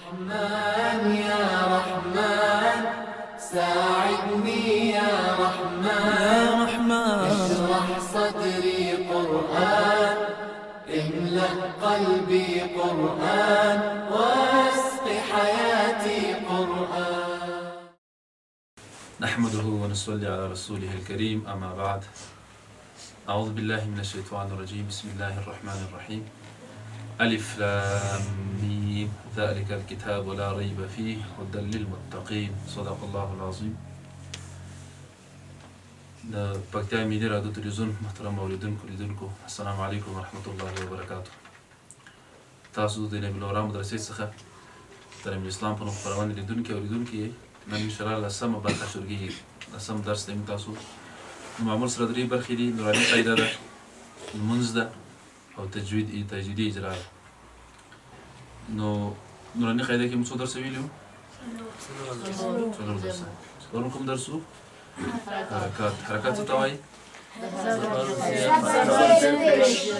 رحمن يا رحمن ساعدني يا رحمن اشرح صدري قرآن املأ قلبي قرآن واسق حياتي قرآن. نحمده ونصلي على رسوله الكريم. أما بعد، أعوذ بالله من الشيطان الرجيم. بسم الله الرحمن الرحيم. ألف لام ميم ذلك الكتاب لا ريب فيه هدى للمتقين. صدق الله العظيم. پکتیا ملي رادیو تلویزیون محترم اوریدونکو لیدونکو السلام علیکم ورحمة الله وبرکاته. تاسو د نبی الورا مدرسې څخه تعلیم الاسلام په نوم خپرونې لیدونکي اوریدونکي نن انشاءالله لسمه برخه شروع کیږي. لسم درس دی تاسو معمول سره درې برخې دي. نوراني قاعده ده، لمونځ ده او تجویدي اجرا. نو نوراني قاعده کې موږ څو درس ویلو؟ څلور درس. څلورم کوم درس وو؟ حرکات څه ته وایي؟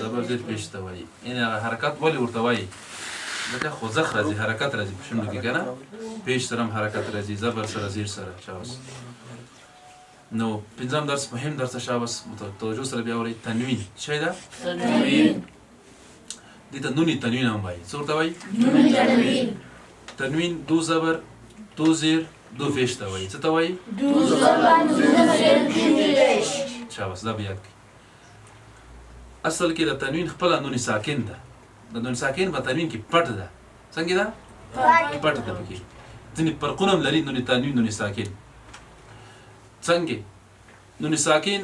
زبر زیر پیش ته وایي. یعنې هغه حرکات ولې ورته وایي؟ ځکه خوځښت راځي، حرکت راځي په شونډو کې که نه؟ پیش سره هم حرکت راځي، زبر سره زیر سره. شاباس. نو پنځم درس مهم درس. شاباس توجه سره بیا اورئ. تنوین څه شی ده؟ تنوین. دې ته نوني تنوین هم وایي. څه ورته وایي؟ نوني تنوین. تنوین دو زبر دو زیر دو پیش ته وایي. څه ته وایي؟ دو زبر دو زیر دو پیش. شاباس. دا به یاد کړئ. اصل کې د تنوین خپله نون ساکن ده. د نون ساکن په تنوین کې پټ ده. څنګه ده؟ پټ ده. پکې ځینې فرقونه هم لري. نون تنوین نون ساکن څنګه؟ نون ساکن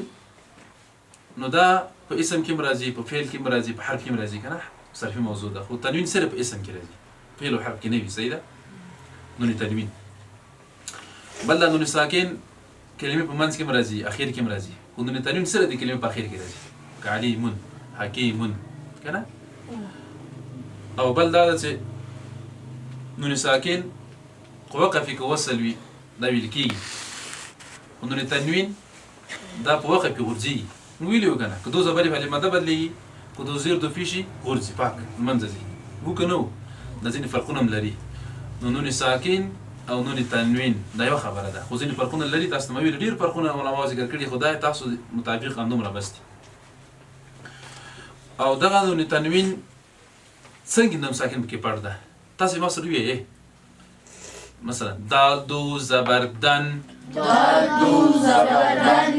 نو دا په اسم کې راځي، په فعل کې راځي، په حرف کې راځي که نه؟ صرفي موضوع ده. خو تنوین صرف په اسم کې راځي، فعل او حرف کې نه وي. صحیح ده؟ نون تنوین. بل دا نون ساکن کلمې په منځ کې راځي، اخر کې راځي. خو نون تنوین صرف د کلمې په اخر کې راځي. علیم، حکیم که نه؟ او بل دا ده چې نون ساکن وقف کې وصل وي دا ویل کېږي. خو نون تنوین دا په وقف کې غورځېږي. نو ویلي وو که نه؟ که دو زبرې په ماده بدلېږي، که دو زیر دو پیشي غورځي، پاک منځه ځي. وو که نه وو؟ دا ځینې فرقونه هم لري. نو نون ساکن او نون تنوین دا یوه خبره ده. خو ځینې فرقونه لري. تاسو ته مې ویلي ډېر فرقونه علماو ذکر کړي، خو دا تاسو مطابق همدومره بس دي. او دغه نون تنوین څنګه نون ساکن پکې پټ ده؟ تاسو ما سره ووایئ. مثلا دال دو زبر دن، دال دو زبر دن،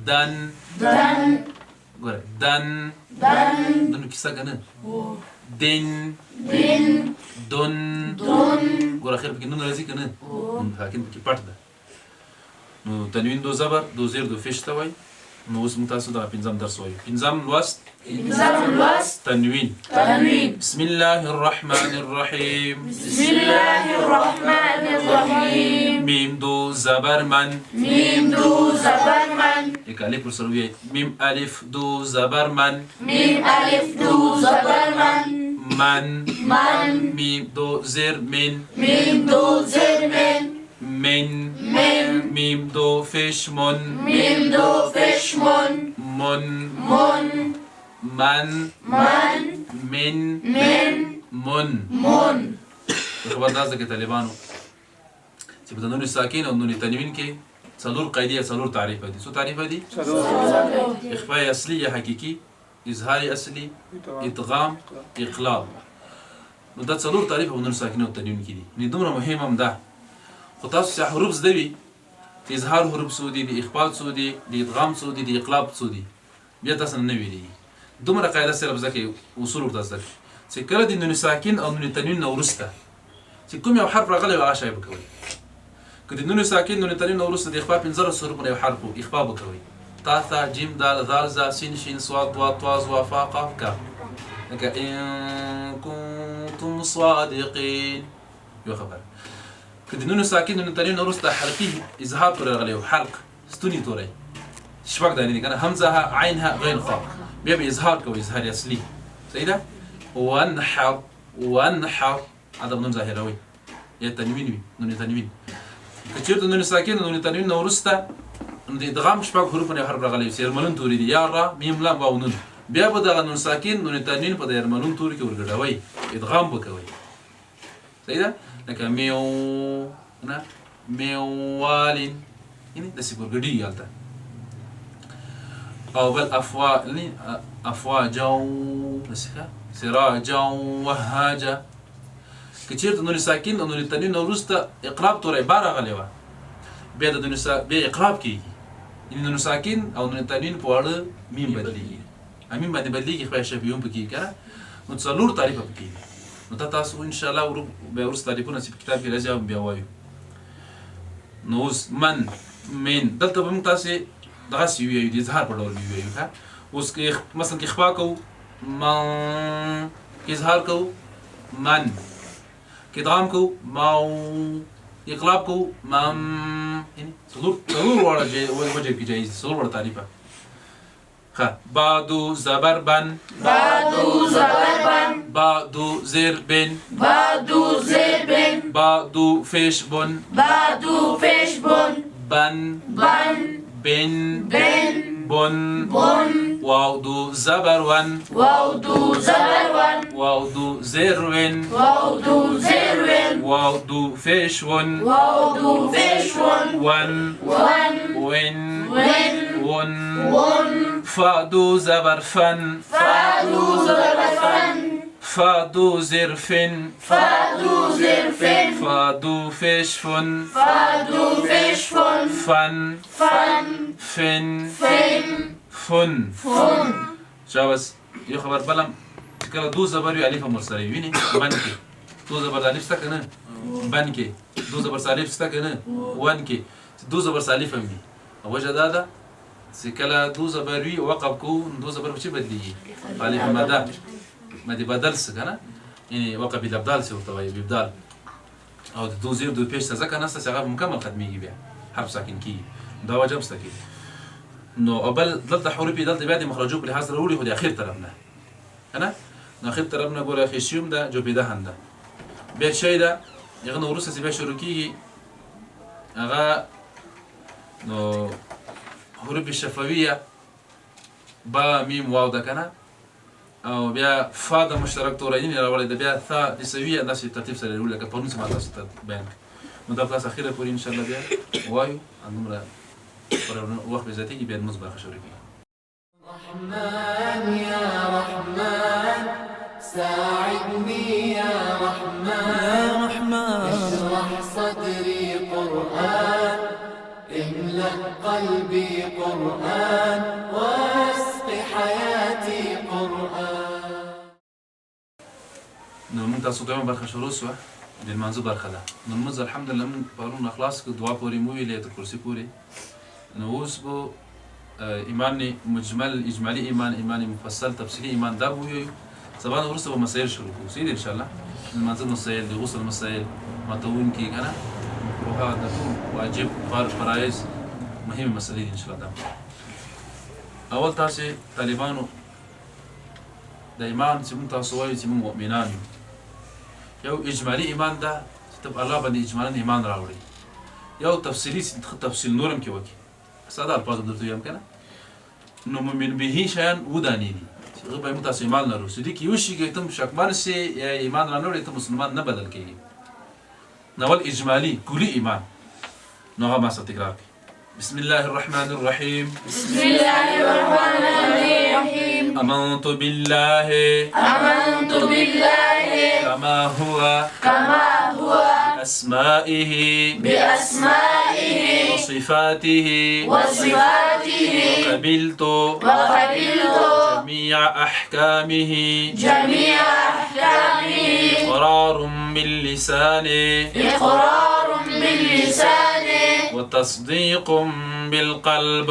دن دن. ګوره دن دن دنو کیسه که نه؟ دن دن دن دن. ګوره اخر پکې نون راځي که نه؟ نون ساکن پکې پټ ده. نو تنوین دو زبر دو زیر دو فیش ته وایي. نو اوس موږ تاسو دغه پنځم درس وایو. پنځم لوست تنوین. بسم الله الرحمن الرحیم. بسم الله الرحمن الرحیم. میم دو زبر من، میم دو زبر من. یک الف پر سر وایئ. میم الف دو زبر من، میم الف دو زبر من. من من. میم دو زیر من، میم دو زیر من. من من. میم دو فش من، میم دو فش من. من من. من من. من من. من. من. خبردار ده کې طالبانو چې په نون ساکن او نون تنوین کې څلور قاعدې او څلور تعریفه دي. څو تعریفه دي؟ اخفاء اصلي یا حقیقي، اظهار اصلي، ادغام، اقلاب. نو دا څلور تعریفه په نون ساکن او تنوین کې دي. نو دومره مهم هم ده. خو تاسو چې حروف زده وي، د اظهار حروف څو دي، د اخفاء څو دي، د ادغام څو دي، د اقلاب څو دي، بیا تاسو نه ویلېږي. دومره قاعده صرف زده کړئ، اصول ورته زده کړئ چې کله د نون ساکن او نون تنوین نه وروسته چې کوم یو حرف راغلی وي هغه شی به کوئ. که د نون ساکن نون تنوین نه وروسته د اخفاء 15 حروفونه یو حرف و اخفاء به کوئ. تا ثا جیم دال ذال ذا سین شین صاد ضاد طا ظا فا قاف کاف. لکه ان کنتم صادقین. یو خبره. که د نون ساکن نون تنوین نه وروسته حلقي اظهار تورې راغلی و، حلق ستوني تورې شپږ دانې دي که نه؟ همزه عینها غین خا. بیا به اظهار کوي، اظهار اصلي. صحیح ده؟ وانحر وانحر هذا نون ظاهروي یا تنوین وي. نون تنوین که چېرته نون ساکن نون تنوین نه وروسته نو د ادغام شپږ حروفونه یو حرف راغلی وي. یرملون توري دي یا را میم لام واو نون. بیا به دغه نون ساکن نون تنوین په د یرملون توري کې ورګډوئ، ادغام به کوئ. صحیح ده لکه میو نه میوالین یعنی داسې ګورګډي هلته او بل افواجا داسې ښه سراجا وهاجا که چېرته نون ساکن او نون تنوین نه وروسته اقراب توری با راغلی وه بیا د بیا اقراب کېږي یعنې نون ساکن او نون تنوین په واړه میم بدلېږي میم باندې بدلېږي خدای شفیع هم پکې که نه نو څلور تعریفه پکې دي نو دا تاسو انشاءالله بیا وروسته تعریفونه چې په کتاب کې راځي هغه بیا وایو نو اوس من دلته به موږ تاسې دغسې ووایو د اظهار په ډول ووایو ښه اوس که مثلا که اخفا کوو من اظهار کوو من که ادغام کوو مو اقلاب کوو مم یعنې څلور واړه وجه کې جایز دي څلور واړه تعریفه بعد زبر بن بعد زر بن بعد فش بن بن بن بن واو زبر ون واو زر ون واو فش ون ون ون فادو زبر فن فادو زرفن فادو فش فن فن فن فن شابس یو خبر بلم چې کله دو زبر وي الف هم ورسره وي وینې بن کې دو زبر الف شته که نه بن کې دو زبر الف شته که نه ون کې دو زبر الف هم وي وجه دا ده چې کله دو زبر وي وقف کوو نو دو زبر په څه بدلېږي په الف مده بدل څه که نه یعنې وقف بالابدال څه ورته وایي بابدال او د دو زیر دو پیش ته ځکه نسته چې هغه مکمل ختمېږي بیا حرف ساکن کېږي دا وجه هم شته کې نو او بل دلته حروف یې دلته بیا د مخرجو په لحاظ سره وړي خو د اخر طرف نه که نه نو اخر طرف نه ګوره خیشیوم ده جوپېده هم ده بیا شی ده هغه نه وروسته چې بیا شروع کېږي هغه نو حروف شفویه با میم واو ده که نه او بیا فا د مشترک تورین راوړی ده بیا ثا د سویه داسې ترتیب سره یې وړي لکه پرون چې ما تاسو ته بیان نو دا تاسو اخره پورې انشاءالله بیا وایو همدومره وقت بذاتي بين مصباح شريكي رحمن يا رحمن ساعدني يا رحمن اشرح صدري قرآن املأ قلبي قرآن واسق حياتي قرآن نو من تاسو دوما برخه شروع سوه د المنځو برخه ده نو المنځ الحمدلله من پرون اخلاص که دعا پورې مو ویلې تر کرسي پورې نو اوس به ایمان مجمل اجمالي ایمان مفصل تفصیلي ایمان دا به ووایو سبا نه وروسته به مسایل شروع کوو صحیح ده انشاءالله د لمانځه مسایل د غسل مسایل ماتونکي که نه روحه د ټول واجب فرایض مهمې مسلې دي انشاءالله دا اول تاسې طالبانو د ایمان چې موږ تاسو وایو چې موږ مؤمنان یو اجمالي ایمان ده چې ته په الله باندې اجمالا ایمان راوړي یو تفصیلي تفصیل نور هم کې وکړي ساده الفاظ درته ویم که نه نو مؤمن به شیان ودانې دي چې هغه باید موږ تاسو ایمان لرو چې دې کې یو شي کې ته شکمن سې یا ایمان رانه وړې ته مسلمان نه بدل کېږي نو اول اجمالي کلي ایمان نو هغه ما سره تکرار کړي بسم الله الرحمن الرحيم بسم الله الرحمن الرحيم آمنت بالله كما هو بأسمائه وصفاته وقبلت جميع أحكامه إقرار باللسان وتصديق بالقلب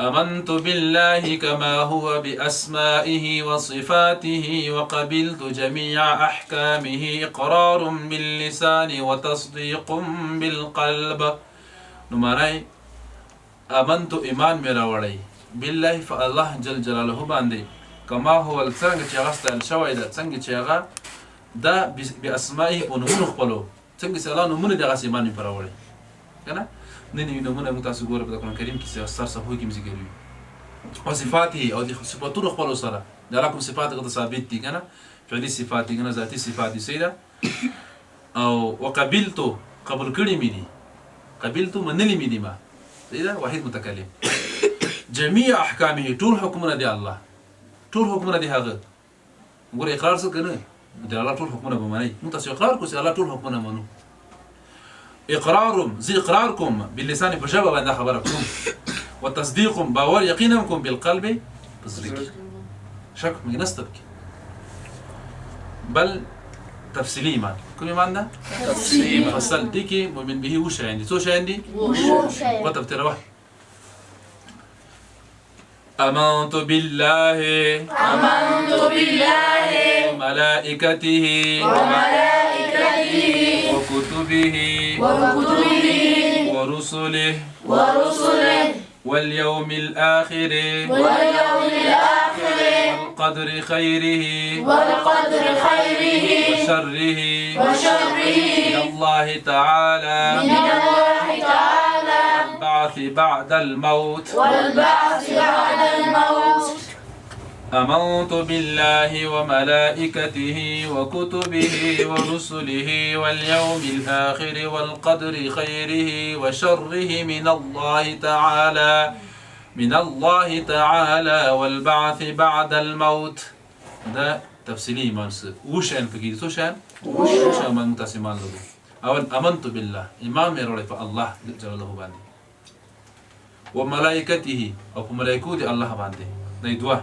آمنت بالله كما هو بأسمائه وصفاته وقبلت جميع أحكامه إقرار باللسان وتصديق بالقلب نمرأي آمنت إيمان مراولي بالله فالله جل جلاله باندي كما هو الڅنګه چې هغه ستایل شوی ده څنګه چې هغه دا بأسمائه په نومونو خپلو څنګه چې الله نومونه دغسې ایمان مې پراوړی که نه نوي نومونه موږ تاسو ګوره په قرآن کریم کې ستر صفحو کې هم ذکر وي او صفاته او د صفاتونو خپلو سره د الله کوم صفات هغه ته ثابت دي که نه فعلي صفات دي کنه ذاتي صفات دي سيدا او وقبلت قبل کړي مې دي قبلت منلي مې دي ما سيدا واحد متكلم جميع احکامه ټول حکمونه دي الله ټول حکمونه دي هغه وګوره اقرار څه کنه دي الله ټول حکمونه به مني موږ تاسو اقرار کوسي الله ټول حکمونه منو اقرارهم زي اقراركم باللسان بجواب باندې خبره کوم وتصديقهم باور يقينكم بالقلب تصديق شك من نستبك بل تفصيلي ايمان كم ايمان ده تفصيلي فصل ديكي مؤمن به وش عندي توش عندي وتبتر واحد آمنت بالله وملائكته وكتبه ورسله واليوم الآخر والقدر خيره وشره من الله تعالى والبعث بعد الموت آمنت بالله وملائكته وكتبه ورسله واليوم الآخر والقدر خيره وشره من الله تعالى والبعث بعد الموت. ده تفصيلي إيمان وشان فكيد وشان من متسمان له أول آمنت بالله إمام يرولي فالله جل الله باندي وملائكته أو ملائكة الله باندي ده دوا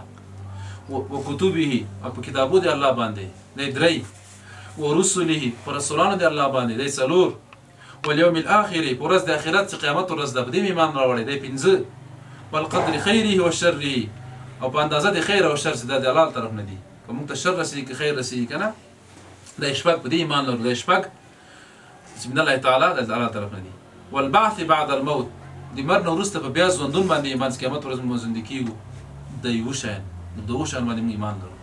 وكتبه او كتابو دي الله باندې نه درې ورسله فرسولانو دي الله باندې ده سلور واليوم الاخر ورځ د اخرت قیامت ورځ د دې ایمان راوړي ده پنځه والقدر خيره وشره او په اندازه د خیر او شر د الله طرف نه دي کوم ته شر رسي که خیر رسي کنه د اشفاق په دې ایمان لري د اشفاق بسم الله تعالی د الله طرف نه دي والبعث بعد الموت دي مرنه ورسته په بیا ژوندون باندې ایمان قیامت ورځ موزند کیږي د یو شان دوغو شان باندې ایمان لرو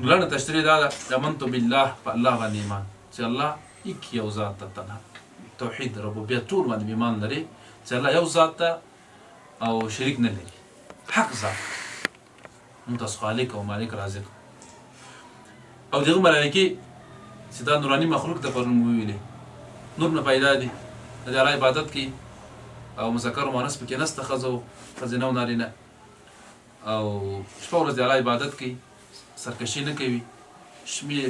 لنه تشریح دا آمنت بالله فالله باندې ایمان چې الله یک یو ذات ته توحید ربوبیت ټول باندې ایمان لري چې الله یو ذات او شریک نه لري حق ذات متص خالق او مالک رازق او دغه ملائکه چې دا نوراني مخلوق ته پرون ویلي نور نه پیدا دي د الله عبادت کی او مذکر او مؤنث پکې نست خزو خزینه او نارینه او شپه ورځ د الله عبادت کوي سرکشي نه کوي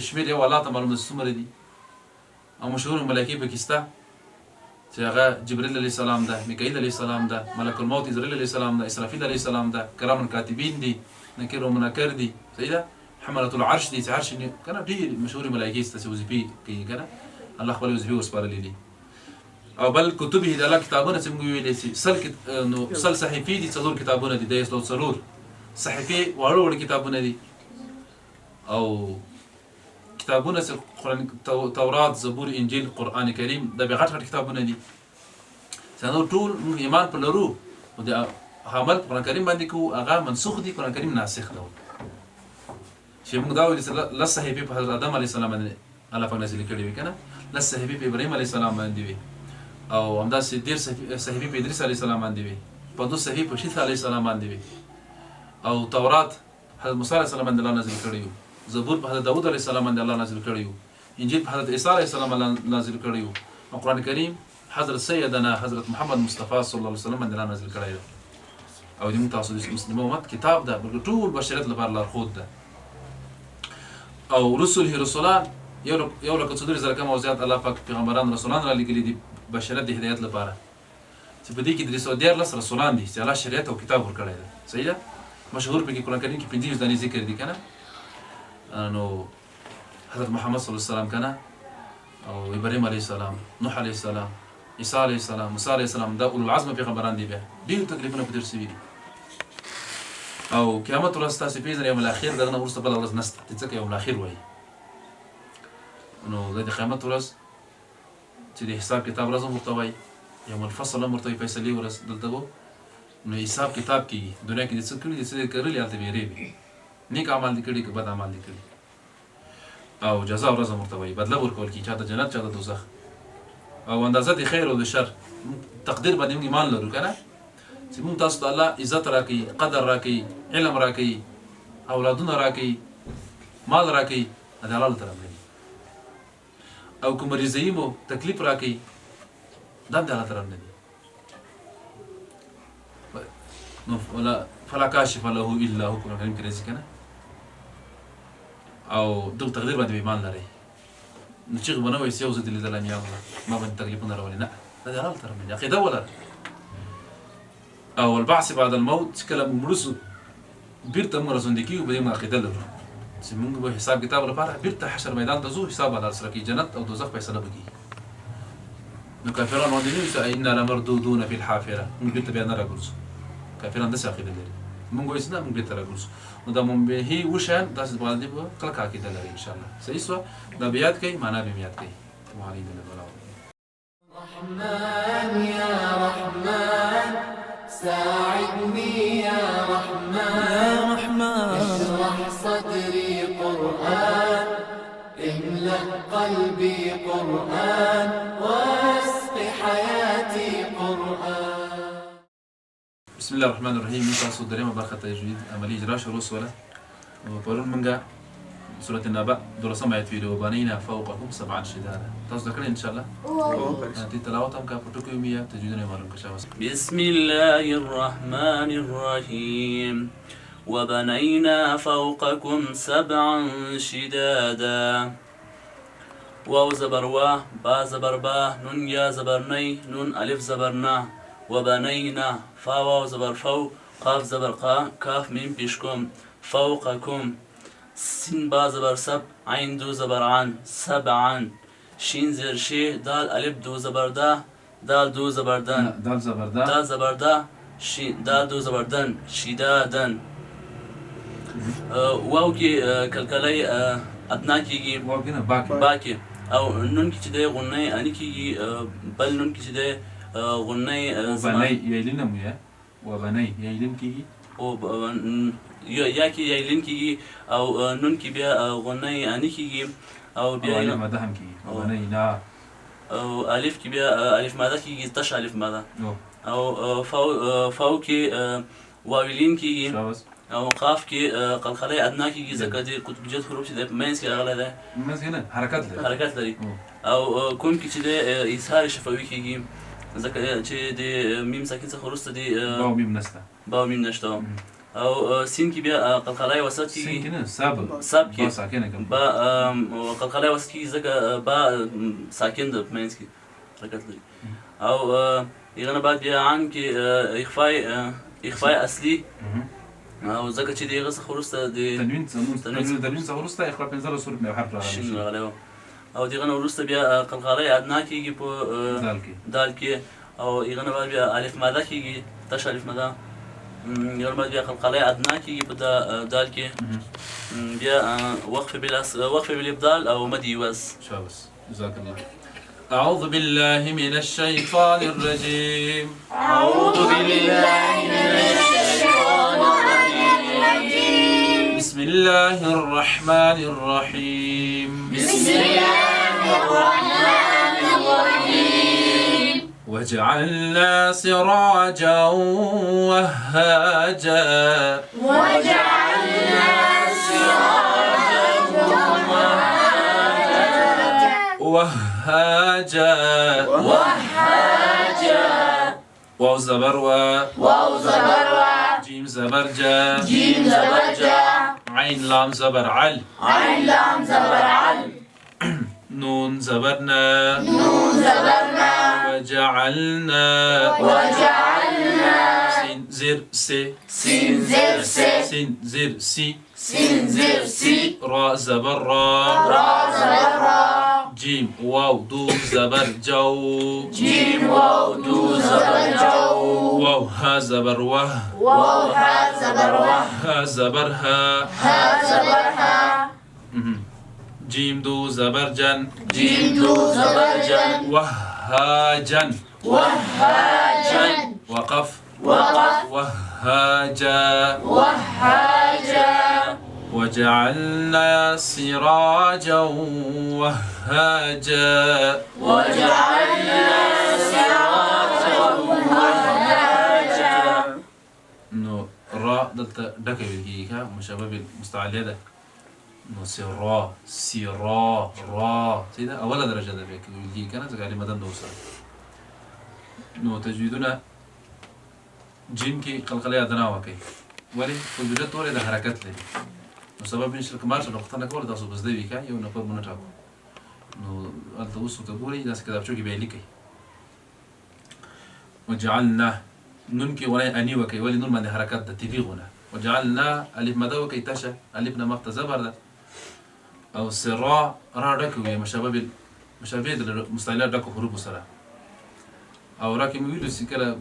شمیر یو الله ته معلوم څومره دي او مشهور ملائکه پکې شته چې هغه جبرئیل علیه السلام ده میکائیل علیه السلام ده ملک الموت اسرائیل علیه السلام ده اسرافیل علیه السلام ده کرام کاتبین دي نکر و منکر دي صحیح ده حملة العرش دي چې عرش کنه ډېر مشهور ملائکه شته چې وظیفې کوي کنه الله خپل وظیفې وسپارلې دي او بل کتبه د الله کتابونه چې موږ ویلې چې سل صحیفې دي څلور کتابونه دي د اسلام څلور صحیفه وړو کتابونه دي او کتابونه چې قرآن تورات زبور انجیل قرآن کریم د به غټ کتابونه دي څنګه ټول موږ ایمان په لرو او د عمل قرآن کریم باندې کو هغه منسوخ دي قرآن کریم ناسخ دی چې موږ دا ویل چې ل صحیفه په حضرت آدم علیه السلام باندې الله پاک نازل کړی وي کنه ل صحیفه په ابراهیم علیه السلام باندې وي او همداسې ډیر صحیفه په ادریس علیه السلام باندې وي په دوه صحیفه په شیث علیه السلام باندې وي او تورات حضرت موسی علیه السلام باندې الله نازل کړی و زبور په حضرت داوود علیه السلام باندې الله نازل کړی و انجیل په حضرت عیسی علیه السلام باندې نازل کړی و او قرآن کریم حضرت سیدنا حضرت محمد مصطفی صلی الله علیه وسلم باندې الله نازل کړی و او دې متاسو د مسلمان امت کتاب ده بلکې ټول بشریت لپاره لارښود ده او رسولان یو لکه څلور زره کم او زیات الله پاک پیغمبران رسولان را لېږلي دي بشریت د هدایت لپاره چې په دې کې 314 رسولان دي چې الله شریعت او کتاب ورکړی ده صحیح ده مشهور په قرآن کریم کې 50 دانې ذکر دي کنه نو حضرت محمد صلی الله علیه وسلم کنه او ابراهیم علیه السلام نوح علیه السلام عیسی علیه السلام موسی علیه السلام دا اولو العزم پیغمبران دي بیا ډېر تکلیفونه په تیر شوي دي او قیامت ورځ تاسو پیژنئ یوم الاخر دغه نه وروسته بله ورځ نشته چې ځکه یوم الاخر وایي نو د قیامت ورځ چې د حساب کتاب ورځ هم ورته وایي یوم الفصل هم ورته وایي فیصلې ورځ دلته به نو حساب کتاب کېږي دنیا کې د څه کړي دي څه کرلي هلته بیرې وي نیک عمل دي کړي که بد عمل دي کړي او جزا ورځ هم ورته وایي بدله ورکول کېږي چا ته جنت چا ته دوزخ او اندازه د خیر او د شر تقدیر باندې موږ ایمان لرو که نه چې موږ تاسو ته الله عزت راکوي قدر راکوي علم راکوي اولادونه راکوي مال راکي د حلال طرف نه دي او کوم رضایي مو تکلیف راکي دا د حلال طرف نه دي نو ولا فلا کاشف له الا هو کوم کریم کې راځي کنه او دغه تقدیر باندې ایمان لري نو چې غوونه وایي یو ځل د الله یا الله ما باندې تکلیفونه راولي نه دا د حلال طرف نه دي عقیده ولا او البعث بعد الموت کله مړسو بیرته موږ راځوندې کیږو په دې ما عقیده لرو چې موږ به حساب کتاب لپاره بیرته حشر میدان ته ځو حساب الله سره کې جنت او دوزخ فیصله وکړي نو کافرانو باندې نو چې ان لمردودون فی الحافره موږ بیرته بیا نه راګرځو کافرانو داسې عقیده لري موږ وایو چې نه موږ بیرته راګرځو نو دا منبهي وشان داسې باندې به کلکه عقیده لري ان شاء الله صحیح سو دا بیات کوي معنا به بیات کوي وعلينا البلاغ رحمن يا رحمن ساعدني يا رحمن اشرح صدري قرآن املأ قلبي قرآن واسق حياتي قرآن بسم الله الرحمن الرحيم من تاسو درېمه برخه تجوید عملي اجرا شروع سوله پرون منګه سورة النبأ درسم آیت ویډیو وبنینا فوقهم سبعا شدادا تاسو ذکر ان شاء الله دې تلاوت هم کا پټو کې میا تجویدونه معلوم کښه بسم الله الرحمن الرحيم وبنينا فوقكم سبعا شدادا واو زبر وا با زبر با نون يا زبر ني نون الف زبر نا وبنينا فا واو زبر فو قاف زبر قا كاف ميم بيشكم فوقكم سين با زبر سب عين دو زبر عن سبعا شين زر شي دال الف دو زبر دا دال دو زبر دن دال زبر دا دال زبر دا شي دال دو زبر دن شدادن واو کې کلکلای ادنا کېږي واګنه باکي او نون کې چې دی غنۍ اني کېږي بل نون کې چې دی غنۍ وبني یلین مو یا وبني یلین کېږي او یا کې یلین کېږي او نون کې بیا غنۍ اني کېږي او بیا ماده هم کېږي وبني نا او الف کې بیا الف ماده کېږي تش الف ماده او فاو کې واویلین کېږي او قاف کې قلقله ادنا کېږي ځکه د قطبجد حروف چې د منځ کې راغلی دی منځ کې نه حرکت لري او کوم کې چې د اظهار شفوي کېږي ځکه چې د میم ساکن څخه وروسته د باو میم نشته او سین کې بیا قلقله وسط کېږي سین کې نه ساب کې با ساکنه کوم با قلقله وسط کېږي ځکه با ساکن د منځ کې حرکت لري او یغنه بعد بیا عن کې اخفاء اصلي او ځکه چې دغه څخه وروسته د تنوین څخه وروسته اخلاق پنځله صورت مې حرف راغلی شین راغلی او دغه نه وروسته بیا قلقله ادنا کېږي په دال کې او هغه نه بعد بیا الف ماده کېږي تش الف ماده یو بعد بیا قلقله ادنا کېږي په دال کې بیا وقف بالابدال او مد يوز شابس جزاك الله أعوذ بالله من الشيطان الرجيم أعوذ بالله من الشيطان الرجيم بسم الله الرحمن الرحيم بسم الله الرحمن الرحيم وجعلنا سراجا وهاجا وجعلنا سراجا وهاجا واو زبر جيم زبر جا عين لام زبر عل نون زبرنا وجعلنا سين زر سي را زبر را جيم واو دو زبر جو واو ها زبر وه ها زبر ها جيم دو زبر جن وهاجا وقف وهاجا وجعلنا سراجا وهاجا نو را دلته ډکه ویل کېږي مشابه بالمستعلیه ده نو سرا سيرا را سيدا أول درجة ده بيك يجي كنا زكالي مدن دوسر نو تجويدنا جيم كي قلقلي أدنى وكي ولي فوجد توري ده حركات لي نو سبب إن شرك مارش نقطنا كور ده صوب زدي بيكا يو نقول منتابو نو التوسط تقولي ناس كده بشوكي بيليكي وجعلنا ننكي ولا أني وكي ولي نور من حركات ده تفيغنا وجعلنا ألف مدى وكي تشا ألفنا مقت زبر ده أو سراء را ركو يا مشابه المستعيلات ركو حروب سرا أو راكي ميلو سكلا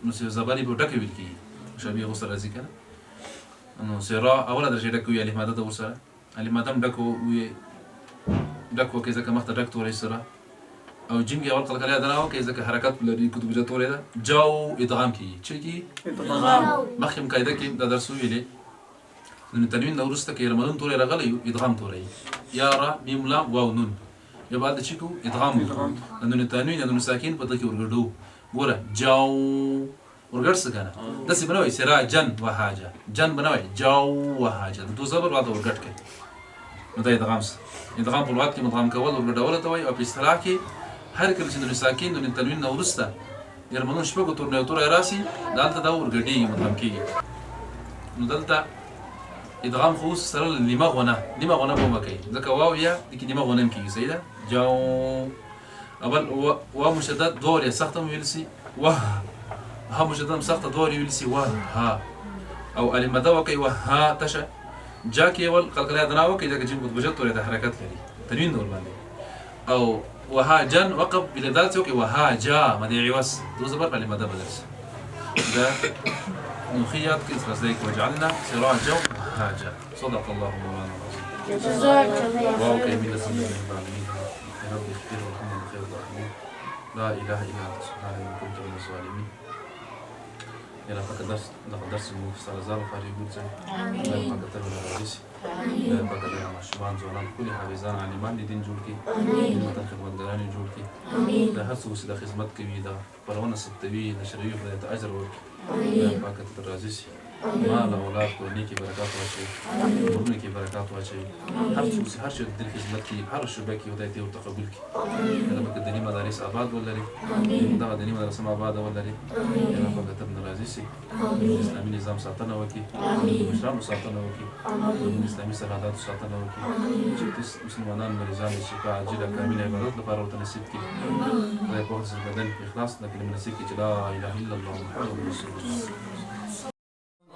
نسي زباني بو ركو بالكي مشابه غسر زكلا إنه سراء أولا درجة ركو يا ألف مدى ده سرا ألف مدى ركو ركو كذا كمقت ركتو ولا سرا أو جيم أول قلق عليها دناو كذا كحركات بلدي كتب جات ولا جو إدغام كي شيء مخيم كايدا كي درسوا يلي لأن التنوين نورستك يرمون توري رغلي إدغام توري يارا ميم لام واو نون يبقى هذا شيء إدغام لأن التنوين لأن ساكن بدك يورجدو بورا جو ورجرس كنا ده سبناوي سراء جن وحاجة جن بناوي جو وحاجة ده زبر بعده ورجرك متى إدغام بالوقت مدغام كوال ورجدا ولا توي أو بيستلاكي هر كل شيء ساكن لأن التنوين نورستا يرمون شبكة تورنيو توري راسي دالتا ده ورجدي مدغام كي ندالتا إدغام خوص سر لما غنا بومكي ذكا واو يا ديك لما غنا مكي سيدا جو أبل و مشدد دور يا سختم يلسي وه ها مشدد مسخت دور يلسي وه ها أو ألم دوكي وها تشا جاكي والقلقلة دناوك إذا كجيم بوجت ولا حركات لري تنوين دور باندي أو وها جن وقب بلدات يوكي وها جا ما دي عوس دو زبر بالي مدى بدرس ده نخيات كيس رزيك وجعلنا سراجا وهاجا صدق الله مولانا العظيم جزاك الله واو خير. كيمين الحمد لله رب العالمين يا رب اغفر وارحمنا خير الراحمين لا اله الا انت سبحانك اني كنت من الظالمين يا لقد درس مفصل زار فاري بوزي لا يبقى ترى ولا رئيسي لا يبقى ترى مشوان زوالان كل حافظان عن ايمان دين جولكي كلمة خدمة دلاني جولكي لا هرسو سيدا خدمت كبي دا فروانا سبتبي دا شريف دا يتأجر وركي لا يبقى ترى رئيسي ما لا أولاد كونيكي بركات واشي مرنيكي بركات واشي هر شو تدير خدمتكي هر شو باكي ودايتي وتقبلكي إذا بك الدنيا مدارس آباد ولا ري إذا الدنيا مدرسة آباد ولا ري إذا بك تبنى العزيزي الإسلامي نظام ساتنا وكي المشرام ساتنا وكي الإسلامي سرادات ساتنا وكي جبتس مسلمانان مريزان الشفاء عاجلة كاملة عبادات لبارة وتنسيبكي لا يكون حسن البدن إخلاص لكن من نسيبكي لا إله إلا الله محمد رسول الله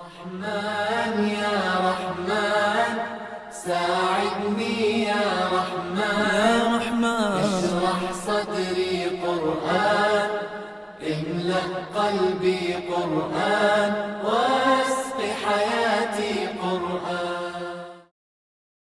رحمن يا رحمن ساعدني يا رحمن اشرح صدري قرآن املأ قلبي قرآن واسق